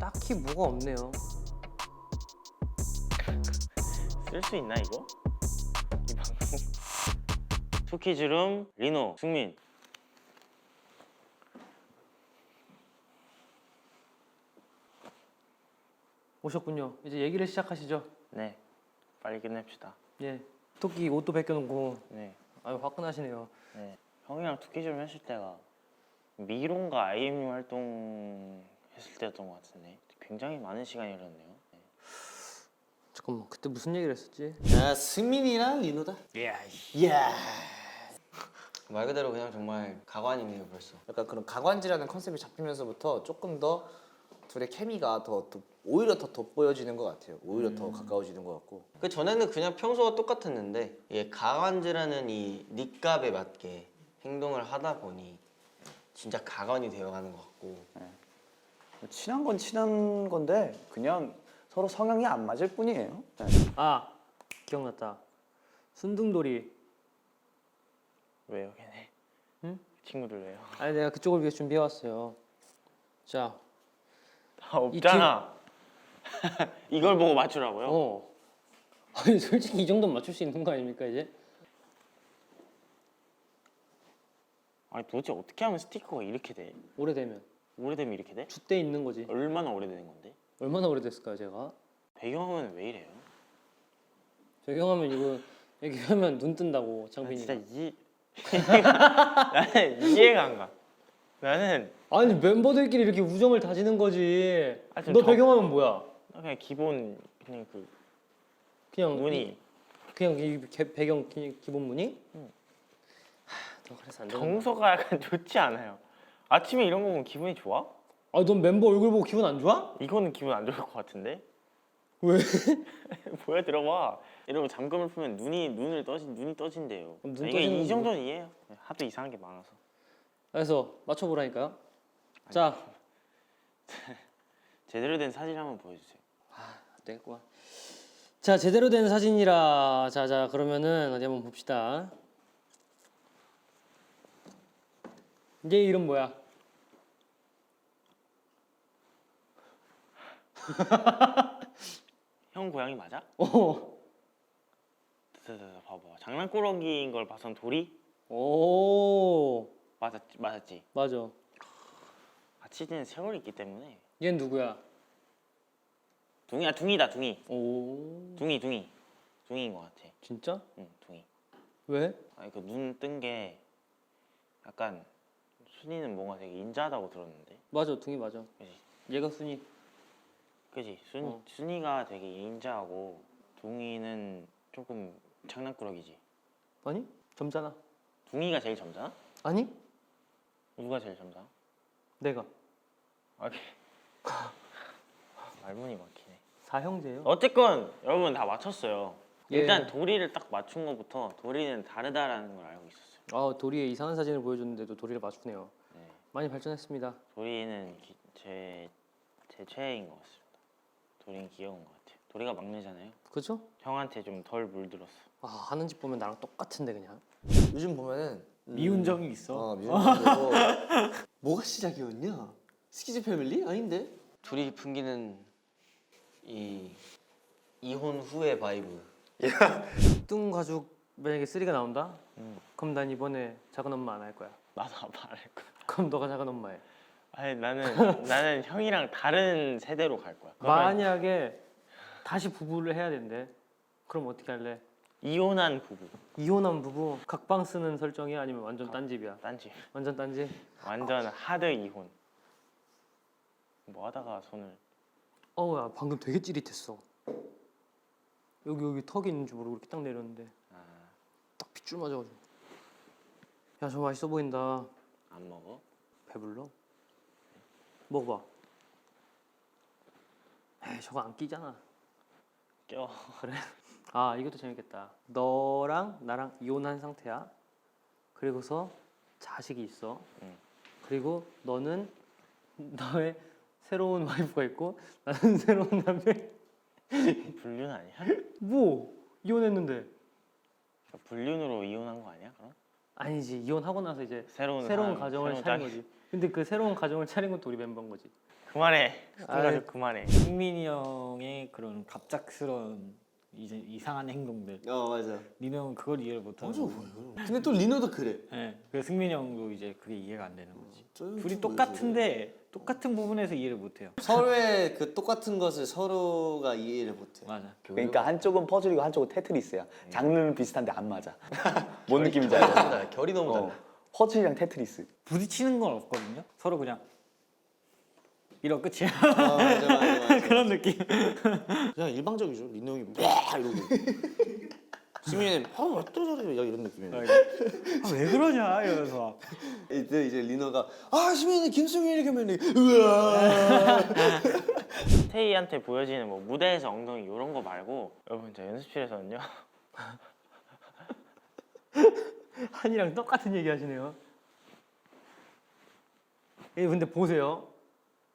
딱히 뭐가 없네요. 쓸 수 있나 이거? 이 방송? 투키즈룸 리노 승민. 오셨군요. 이제 얘기를 시작하시죠. 네, 빨리 끝냅시다. 예. 토끼 옷도 벗겨놓고 네, 아유 화끈하시네요. 네. 형이랑 투키즈룸 했을 때가 미론과 IMU 활동 했을 때였던 것 같은데 굉장히 많은 시간이 흘렀네요. 네. 잠깐만 그때 무슨 얘기를 했었지? 야, 승민이랑 리노다. 이야. 말 그대로 그냥 정말 가관이네요 벌써. 약간 그런 가관지라는 컨셉이 잡히면서부터 조금 더 둘의 케미가 오히려 더 돋보여지는 것 같아요. 오히려 더 가까워지는 것 같고. 그 전에는 그냥 평소와 똑같았는데 이게 가관지라는 이 닉값에 맞게 행동을 하다 보니 진짜 가관이 되어가는 것 같고. 친한 건 친한 건데 그냥 서로 성향이 안 맞을 뿐이에요. 네. 아 기억났다. 순둥돌이. 왜요, 걔네? 응? 친구들 왜요? 아니 내가 그쪽을 위해 준비해 왔어요. 자. 다 없잖아. 이걸 보고 맞추라고요? 어. 아니 솔직히 이 정도는 맞출 수 있는 거 아닙니까 이제? 아니 도대체 어떻게 하면 스티커가 이렇게 돼? 오래되면 오래되면 이렇게 돼? 줏대 있는 거지. 얼마나 오래되는 건데? 얼마나 오래됐을까요 제가? 배경화면 왜 이래요? 배경하면 이거 얘기하면 눈 뜬다고 나 장빈이가. 진짜 나는 이해가 안 가. 나는 아니 멤버들끼리 이렇게 우정을 다지는 거지. 아, 좀 너 적- 배경하면 뭐야? 그냥 기본 그냥 그 그냥 무늬 그냥 이 배경 기본 무늬? 응. 너 그래서 안 되는 정서가 약간 좋지 않아요. 아침에 이런 거 보면 기분이 좋아? 아넌 멤버 얼굴 보고 기분 안 좋아? 이거는 기분 안 좋을 것 같은데? 왜? 뭐야 들어봐. 이러고 잠금을 풀면 눈이 떠진대요. 그럼 눈 이게 떠지는 이 건 정도는 이해해요. 하도 이상한 게 많아서. 그래서 맞춰보라니까요. 자, 제대로 된 사진 한번 보여주세요. 안 되겠구만. 자 제대로 된 사진이라. 자 그러면은 어디 한번 봅시다. 얘 이름 뭐야? 형 고양이 맞아? 오. 봐봐. 장난꾸러기인 걸 봐선 돌이? 오. 맞았지. 맞아. 같이 지낸 세월이 있기 때문에. 얘는 누구야? 둥이다 둥이. 오. 둥이인 것 같아. 진짜? 응, 둥이. 왜? 아니 그 눈 뜬 게 약간 순이는 뭔가 되게 인자하다고 들었는데. 맞아, 둥이 맞아. 그지? 얘가 순이. 그지? 어. 순이가 되게 인자하고 둥이는 조금 장난꾸러기지. 아니? 점잖아. 둥이가 제일 젊잖아? 아니? 누가 제일 젊잖아? 내가. 아, 말문이 막히네. 사형제요. 어쨌건 여러분 다 맞췄어요. 예. 일단 도리를 딱 맞춘 것부터 도리는 다르다라는 걸 알고 있었어요. 아 도리의 이상한 사진을 보여줬는데도 도리를 맞추네요. 네. 많이 발전했습니다. 도리는 제 최애인 것 같습니다. 도리는 귀여운 것 같아요. 도리가 막내잖아요. 그죠? 형한테 좀 덜 물들었어. 아 하는 짓 보면 나랑 똑같은데 그냥. 요즘 보면은 미운 점이 있어. 미운 점이고. 뭐가 시작이었냐? 스키즈 패밀리? 아닌데? 둘이 풍기는 이 이혼 후의 바이브. 뚱 가죽 만약에 3가 나온다? 음. 그럼 난 이번에 작은 엄마 안 할 거야. 나도 아빠 안할 거야. 그럼 너가 작은 엄마 해. 아니 나는 형이랑 다른 세대로 갈 거야. 그러면 만약에 다시 부부를 해야 된대. 그럼 어떻게 할래? 이혼한 부부. 이혼한 부부 각방 쓰는 설정이야 아니면 완전 딴집이야? 딴지. 완전 딴집? 완전 하드 이혼. 뭐 하다가 손을. 어우야 방금 되게 찌릿했어. 여기 턱이 있는 줄 모르고 이렇게 딱 내렸는데 아, 딱 핏줄 맞아가지고. 야 저 맛있어 보인다. 안 먹어? 배불러? 먹어봐. 에이 저거 안 끼잖아. 껴. 그래? 아 이것도 재밌겠다. 너랑 나랑 이혼한 상태야. 그리고서 자식이 있어. 응. 그리고 너는 너의 새로운 와이프가 있고 나는 새로운 남편. 불륜 아니야? 뭐 이혼했는데. 불륜으로 이혼한 거 아니야? 그럼? 아니지 이혼하고 나서 이제 새로운 새로운 가정을 새로운 차린 짝이- 거지. 근데 그 새로운 가정을 차린 것도 우리 멤버인 거지. 그만해. 아이. 그래가지고 그만해. 승민이 형의 그런 갑작스러운 이제 이상한 행동들. 맞아. 민호 형은 그걸 이해를 못하고. 근데 또 리노도 그래. 네. 그래서 승민이 형도 이제 그게 이해가 안 되는 거지. 좀 둘이 왜 똑같은데 똑같은 부분에서 이해를 못해요. 서로의 그 똑같은 것을 서로가 이해를 못해. 맞아. 그러니까 한쪽은 퍼즐이고 한쪽은 테트리스야. 장르는 비슷한데 안 맞아. 뭔 느낌인지 알아? 다르다. 결이 너무 달라. 퍼즐이랑 테트리스. 부딪히는 건 없거든요. 서로 그냥 이러 끝이야. 맞아. 그런 느낌. 그냥 일방적이죠. 리노 형이 와 이러고 수민이는 또 저래 야 이런 느낌이에요. 아, 왜 그러냐 이러면서. 이제 리노가 시민이 김승민이 이렇게 하면 우와. 태희한테 보여지는 뭐 무대에서 엉덩이 이런 거 말고 여러분 저 연습실에서는요. 한이랑 똑같은 얘기 하시네요. 예, 근데 보세요.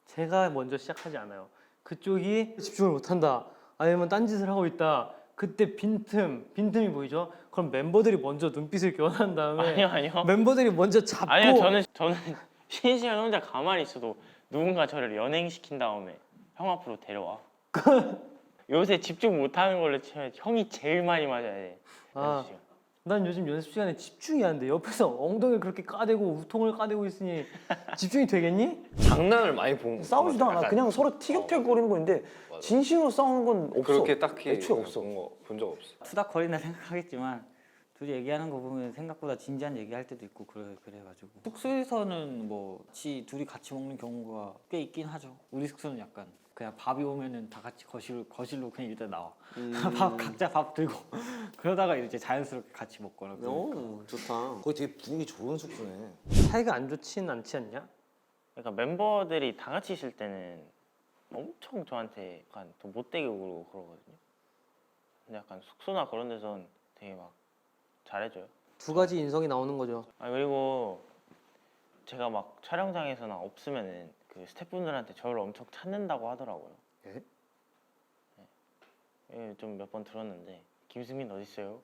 제가 먼저 시작하지 않아요. 그쪽이 집중을 못한다. 아니면 딴짓을 하고 있다. 그때 빈틈이 보이죠? 그럼 멤버들이 먼저 눈빛을 교환한 다음에 아니요. 멤버들이 먼저 잡고 아니요 저는 쉬는 시간 혼자 가만히 있어도 누군가 저를 연행시킨 다음에 형 앞으로 데려와. 요새 집중 못하는 걸로 치면 형이 제일 많이 맞아야 돼. 아, 연습 시간. 난 요즘 연습 시간에 집중이 안 돼. 옆에서 엉덩이를 그렇게 까대고 우통을 까대고 있으니 집중이 되겠니? 장난을 많이 본 싸우지도 것 않아. 같아. 그냥 서로 티격태격거리는 건데 맞아. 진심으로 싸우는 건 없어. 그렇게 딱히 애초에 없어. 본 적 없어. 투닥거린다 생각하겠지만 둘이 얘기하는 거 보면 생각보다 진지한 얘기할 때도 있고 그래가지고 숙소에서는 뭐 둘이 같이 먹는 경우가 꽤 있긴 하죠. 우리 숙소는 약간 그냥 밥이 오면은 다 같이 거실로 그냥 일단 나와. 각자 밥 들고 그러다가 이제 자연스럽게 같이 먹거나 그러니까. 오 좋다. 거기 되게 분위기 좋은 숙소네. 사이가 안 좋진 않지 않냐? 그러니까 멤버들이 다 같이 있을 때는 엄청 저한테 약간 더 못되게 굴고 그러거든요. 근데 약간 숙소나 그런 데선 되게 막 잘해줘요. 두 가지 인성이 나오는 거죠. 아 그리고 제가 막 촬영장에서나 없으면은 그 스태프분들한테 저를 엄청 찾는다고 하더라고요. 예? 예, 좀 몇 번 들었는데 김승민 어디 있어요?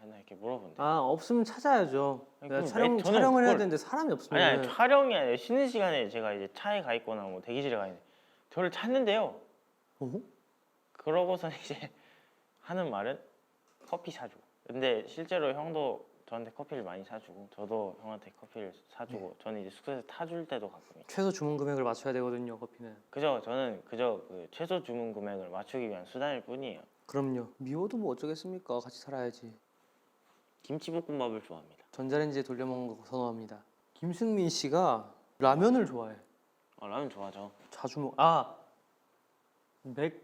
맨날 이렇게 물어본대. 아 없으면 찾아야죠. 아니, 내가 그럼 저는 촬영을 해야 그걸- 되는데 사람이 없으면 아니 촬영이 아니라 쉬는 시간에 제가 이제 차에 가 있거나 뭐 대기실에 가 있는데 저를 찾는데요. 그러고선 이제 하는 말은 커피 사줘. 근데 실제로 형도 저한테 커피를 많이 사주고 저도 형한테 커피를 사주고 저는 이제 숙소에서 타줄 때도 가끔 있고. 최소 주문 금액을 맞춰야 되거든요. 커피는. 저는 그저 그 최소 주문 금액을 맞추기 위한 수단일 뿐이에요. 그럼요. 미워도 뭐 어쩌겠습니까? 같이 살아야지. 김치볶음밥을 좋아합니다. 전자레인지에 돌려 먹는 거 선호합니다. 김승민 씨가 라면을 좋아해. 라면 좋아하죠. 자주 맥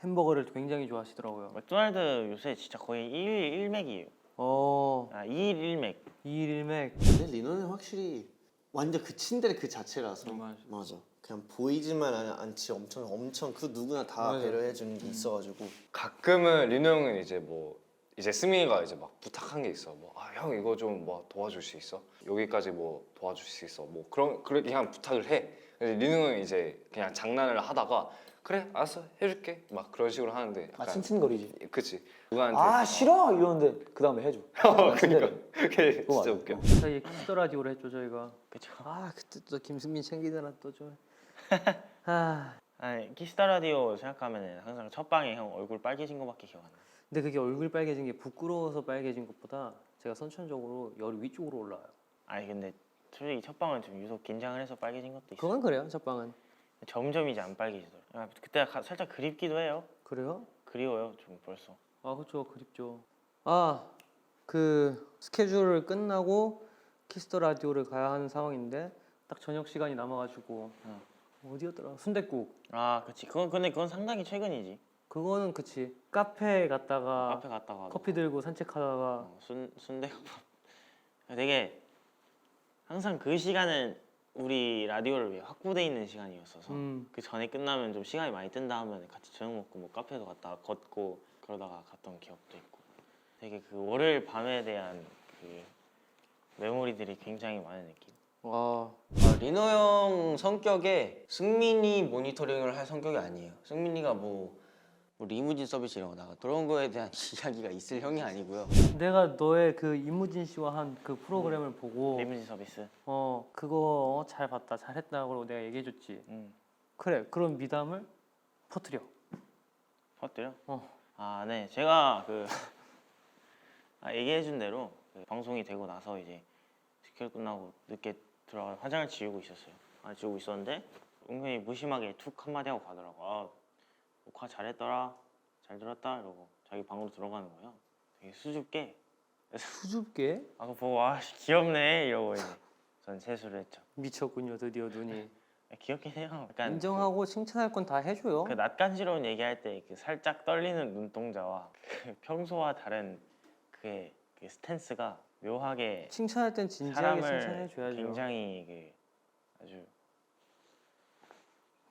햄버거를 굉장히 좋아하시더라고요. 맥도날드 요새 진짜 거의 1일 1맥이에요. 2일 1맥. 2일 1맥. 근데 리노는 확실히 완전 그 친데레 그 자체라서 맞아. 그냥 보이지만 않지 엄청 그 누구나 다 배려해 주는 게 있어가지고 가끔은 리노 형은 이제 승민이가 이제 막 부탁한 게 있어. 형 이거 좀 뭐 도와줄 수 있어? 여기까지 뭐 도와줄 수 있어? 뭐 그렇게 그냥 부탁을 해. 근데 리노 형은 이제 그냥 장난을 하다가 그래 알았어 해줄게 막 그런 식으로 하는데 아 약간 칭칭거리지. 그치 누구한테 아 싫어 이러는데 그 다음에 해줘. 그러니까 그게 그거 진짜 맞아. 웃겨. 저희 키스터 라디오를 했죠 저희가. 그쵸. 아 그때 또 김승민 챙기느라 또 좀. 아 아니 키스터 라디오 생각하면은 항상 첫 방에 형 얼굴 빨개진 거밖에 기억 안 나. 근데 그게 얼굴 빨개진 게 부끄러워서 빨개진 것보다 제가 선천적으로 열이 위쪽으로 올라와요. 아니 근데 솔직히 첫 방은 좀 유독 긴장을 해서 빨개진 것도 있어. 그건 그래요 첫 방은. 점점 이제 안 빨개지더라고. 그때 살짝 그립기도 해요. 그래요? 그리워요 좀 벌써. 아 그렇죠 그립죠. 아 그 스케줄을 끝나고 키스터 라디오를 가야 하는 상황인데 딱 저녁 시간이 남아가지고 어디였더라? 순댓국. 아 그치. 그건 상당히 최근이지. 그거는 그치. 카페 갔다가 카페 갔다가 커피 들고 산책하다가 순대국밥. 되게 항상 그 시간은 우리 라디오를 위해 확보돼 있는 시간이었어서 그 전에 끝나면 좀 시간이 많이 뜬다 하면 같이 저녁 먹고 뭐 카페도 갔다가 걷고 그러다가 갔던 기억도 있고 되게 그 월요일 밤에 대한 그 메모리들이 굉장히 많은 느낌. 와 리노 형 성격에 승민이 모니터링을 할 성격이 아니에요. 승민이가 뭐 뭐 리무진 서비스 이런 거 나가 그런 거에 대한 이야기가 있을 형이 아니고요. 내가 너의 그 이무진 씨와 한 그 프로그램을 보고 리무진 서비스. 그거 잘 봤다 잘했다고 내가 얘기해줬지. 그래 그런 미담을 퍼뜨려. 퍼뜨려? 어. 아, 네. 제가 그 얘기해준 대로 그 방송이 되고 나서 이제 스케줄 끝나고 늦게 들어가 화장을 지우고 있었어요. 지우고 있었는데 은근히 무심하게 툭 한마디 하고 가더라고. 녹화 잘했더라, 잘 들었다 이러고 자기 방으로 들어가는 거예요. 되게 수줍게. 수줍게 그거 보고 귀엽네 이러고 이제 전 세수를 했죠. 미쳤군요 드디어 눈이. 귀엽긴 해요. 약간 인정하고 칭찬할 건 다 해줘요. 그 낯간지러운 얘기할 때 그 살짝 떨리는 눈동자와 그 평소와 다른 그의 그 스탠스가 묘하게 칭찬할 땐 진지하게 사람을 칭찬해줘야죠. 굉장히 그 아주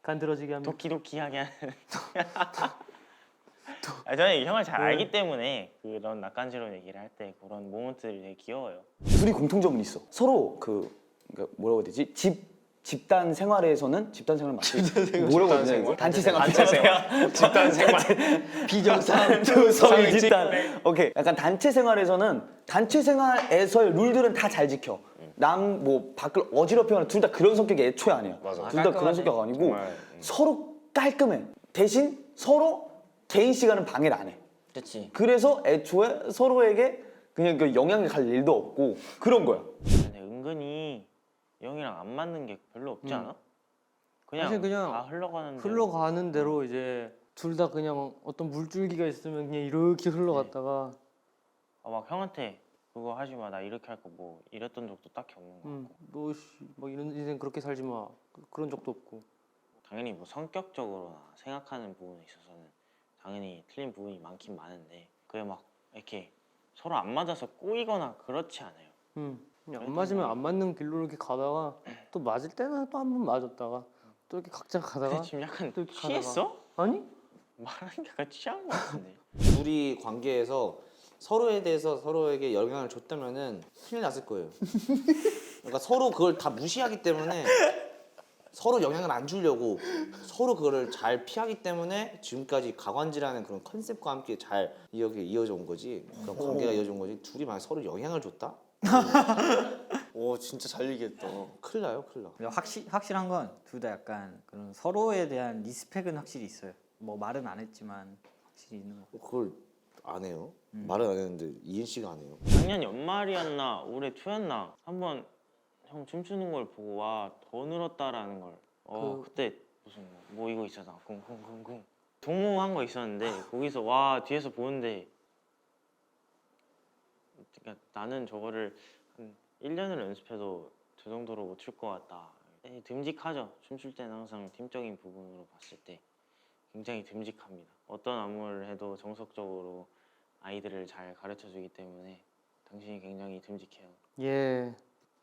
간드러지게 하면 도끼도끼하게 하는. 저는 이 형을 잘 네. 알기 때문에 그런 낯간지러운 얘기를 할 때 그런 모먼트들이 되게 귀여워요. 둘이 공통점은 있어. 서로 그러니까 뭐라고 해야 되지? 집단 생활에서는 집단 생활 맞지? 뭐라고 해야 되나 이거? 단체 생활. 집단 생활. 비정상투성이 집단. 오케이. 약간 단체 생활에서는 단체 생활에서의 룰들은 다 잘 지켜. 남 뭐 밖을 어지럽히거나 둘 다 그런 성격이 애초에 아니야. 맞아. 둘 다 그런 성격 아니고 정말, 서로 깔끔해. 대신 서로 개인 시간은 방해를 안 해. 그렇지. 그래서 애초에 서로에게 그냥 그 영향을 갈 일도 없고 그런 거야. 근데 은근히 이 형이랑 안 맞는 게 별로 없지 않아? 사실 그냥 다 흘러가는 대로. 흘러가는 대로 이제 둘 다 그냥 어떤 물줄기가 있으면 그냥 이렇게 흘러갔다가 막 형한테 그거 하지 마, 나 이렇게 할 거 뭐 이랬던 적도 딱히 없는 거 같고. 너뭐 이런 인생 그렇게 살지 마 그런 적도 없고. 당연히 뭐 성격적으로나 생각하는 부분에 있어서는 당연히 틀린 부분이 많긴 많은데 그게 막 이렇게 서로 안 맞아서 꼬이거나 그렇지 않아요. 그냥 안 맞으면 안 맞는 길로 이렇게 가다가 또 맞을 때는 또 한 번 맞았다가 또 이렇게 각자 가다가 근데 지금 약간 또 이렇게 취했어? 아니? 말하는 게 약간 취한 거 같은데. 둘이 관계에서 서로에 대해서 서로에게 영향을 줬다면은 큰일 났을 거예요. 그러니까 서로 그걸 다 무시하기 때문에 서로 영향을 안 주려고 서로 그거를 잘 피하기 때문에 지금까지 가관지라는 그런 컨셉과 함께 잘 이어져 온 거지. 그런 관계가 이어져 온 거지. 둘이 만약 서로 영향을 줬다? 오 진짜 잘 얘기했다. 큰일 나요, 큰일 나. 근데 확실한 건 둘 다 약간 그런 서로에 대한 리스펙은 확실히 있어요. 뭐 말은 안 했지만 확실히 있는 거. 그걸 안 해요? 말은 안 했는데 이인 씨가 안 해요. 작년 연말이었나 올해 초였나 한번 형 춤추는 걸 보고 와 더 늘었다라는 걸. 그때 무슨 뭐 이거 있었잖아. 쿵쿵쿵쿵 동무한 거 있었는데 거기서 와 뒤에서 보는데 그러니까 나는 저거를 한 1년을 연습해도 저 정도로 못 출 것 같다. 듬직하죠. 춤출 때는 항상 팀적인 부분으로 봤을 때 굉장히 듬직합니다. 어떤 안무를 해도 정석적으로 아이들을 잘 가르쳐주기 때문에 당신이 굉장히 듬직해요. 예.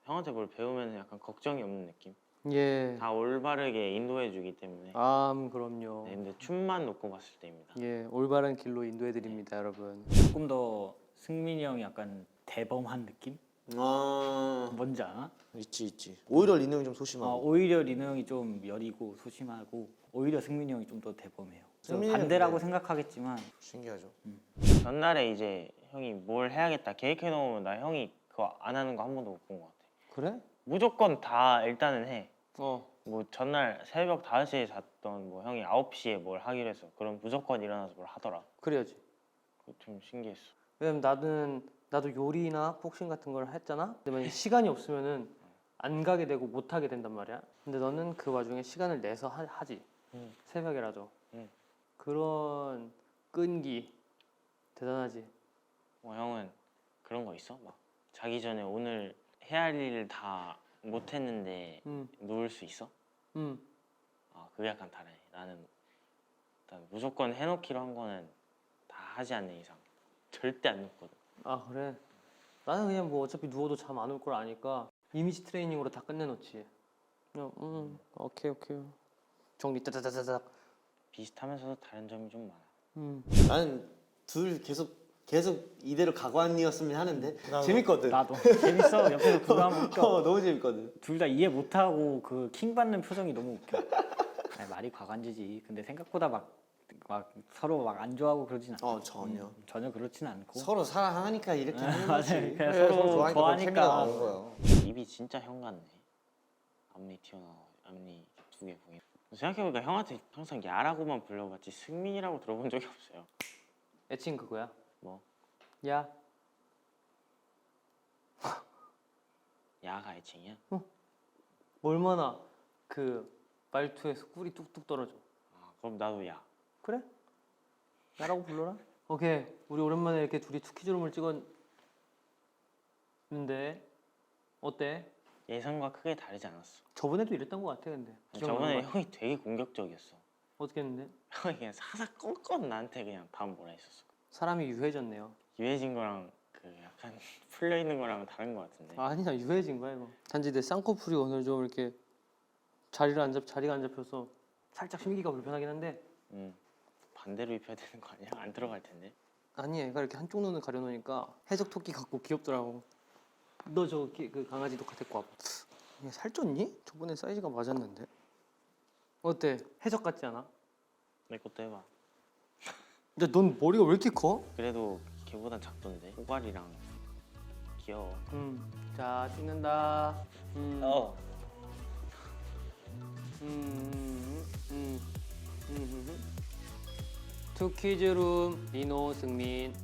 형한테 뭘 배우면 약간 걱정이 없는 느낌? 예. 다 올바르게 인도해주기 때문에. 그럼요. 네, 근데 춤만 놓고 봤을 때입니다. 예, 올바른 길로 인도해 드립니다, 여러분. 조금 더 승민이 형이 약간 대범한 느낌? 아 뭔지 아나? 있지. 오히려 리노 형이 좀 소심하고. 오히려 리노 형이 좀 여리고 소심하고 오히려 승민이 형이 좀 더 대범해요. 승민이는 반대라고 근데- 생각하겠지만 신기하죠. 전날에 이제 형이 뭘 해야겠다 계획해 놓으면 나 형이 그거 안 하는 거 한 번도 못 본 것 같아. 그래? 무조건 다 일단은 해. 어. 뭐 전날 새벽 5시에 잤던 뭐 형이 9시에 뭘 하기로 했어. 그럼 무조건 일어나서 뭘 하더라. 그래야지. 그거 좀 신기했어. 왜냐면 나도 요리나 복싱 같은 걸 했잖아. 근데 만약 시간이 없으면은 안 가게 되고 못 하게 된단 말이야. 근데 너는 그 와중에 시간을 내서 하지. 새벽이라도. 그런 끈기 대단하지. 뭐 형은 그런 거 있어? 막 자기 전에 오늘 해야 할 일을 다 못했는데 누울 수 있어? 그게 약간 다르네. 나는 일단 무조건 해놓기로 한 거는 다 하지 않는 이상 절대 안 눕거든. 아 그래? 나는 그냥 뭐 어차피 누워도 잠 안 올 걸 아니까 이미지 트레이닝으로 다 끝내놓지. 그냥 오케이 정리 따다다다닥. 비슷하면서도 다른 점이 좀 많아. 나는 둘 계속 이대로 가관이었으면 하는데 재밌거든. 나도 재밌어. 옆에서 그거 하면 웃겨. 너무 재밌거든. 둘 다 이해 못하고 그 킹 받는 표정이 너무 웃겨. 아니, 말이 과간지지. 근데 생각보다 막 막 서로 막 안 좋아하고 그러진 않고 전혀. 전혀 그렇진 않고 서로 사랑하니까 이렇게 하는 거지. 맞아요. 그냥 그래, 서로 좋아하니까 그런 좋아하니까 케미가 나오는 거야. 입이 진짜 형 같네. 앞니 튀어나와 앞니 두 개 보이. 생각해보니까 형한테 항상 야라고만 불러봤지 승민이라고 들어본 적이 없어요. 애칭 그거야. 뭐? 야. 야가 애칭이야? 얼마나 그 말투에서 꿀이 뚝뚝 떨어져. 아, 그럼 나도 야. 그래? 야라고 불러라. 오케이. 우리 오랜만에 이렇게 둘이 투키즈룸을 찍었는데 어때? 예상과 크게 다르지 않았어. 저번에도 이랬던 것 같아 근데. 저번에 기억나는 거 형이 되게 공격적이었어. 어떻게 했는데? 형이 그냥 사사건건 나한테 그냥 다음 뭐라 했었어. 사람이 유해졌네요. 유해진 거랑 그 약간 풀려 있는 거랑은 다른 거 같은데. 아니야 유해진 거야 이거. 단지 내 쌍꺼풀이 오늘 좀 이렇게 자리가 안 잡혀서 살짝 심기가 불편하긴 한데 반대로 입혀야 되는 거 아니야? 안 들어갈 텐데. 아니 얘가 이렇게 한쪽 눈을 가려놓으니까 해적 토끼 같고 귀엽더라고. 너 저 그 강아지도 데리고 와봐. 얘 살쪘니? 저번에 사이즈가 맞았는데. 어때? 해적 같지 않아? 내 것도 해봐. 근데 넌 머리가 왜 이렇게 커? 그래도 걔보단 작던데. 호갈이랑 귀여워. 자 찍는다. 어. 투키즈룸 민호 승민.